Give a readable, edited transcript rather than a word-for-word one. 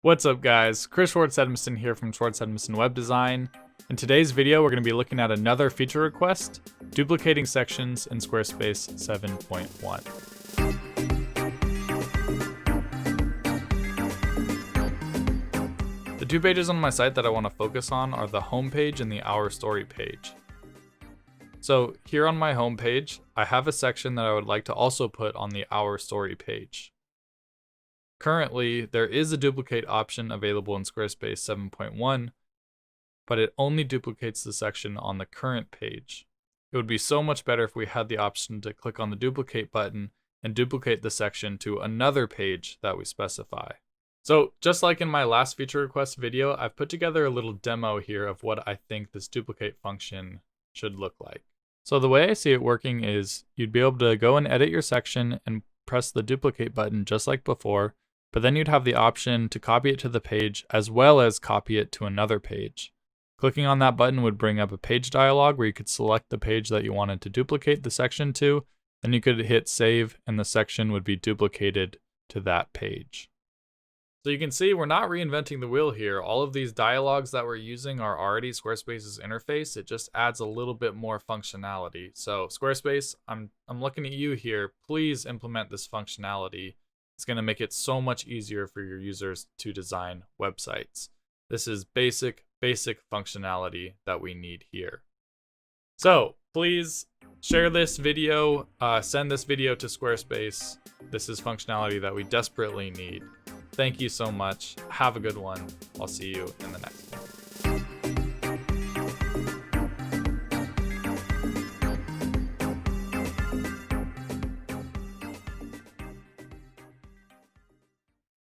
What's up guys, Chris Schwartz-Edmisten here from Schwartz-Edmisten Web Design. In today's video we're going to be looking at another feature request, duplicating sections in Squarespace 7.1. The two pages on my site that I want to focus on are the home page and the Our Story page. So here on my home page, I have a section that I would like to also put on the Our Story page. Currently, there is a duplicate option available in Squarespace 7.1, but it only duplicates the section on the current page. It would be so much better if we had the option to click on the duplicate button and duplicate the section to another page that we specify. So just like in my last feature request video, I've put together a little demo here of what I think this duplicate function should look like. So the way I see it working is you'd be able to go and edit your section and press the duplicate button just like before, but then you'd have the option to copy it to the page as well as copy it to another page. Clicking on that button would bring up a page dialog where you could select the page that you wanted to duplicate the section to, then you could hit save and the section would be duplicated to that page. So you can see we're not reinventing the wheel here. All of these dialogues that we're using are already Squarespace's interface. It just adds a little bit more functionality. So Squarespace, I'm looking at you here. Please implement this functionality. It's going to make it so much easier for your users to design websites. This is basic functionality that we need here. So please share this video, send this video to Squarespace. This is functionality that we desperately need. Thank you so much. Have a good one. I'll see you in the next one.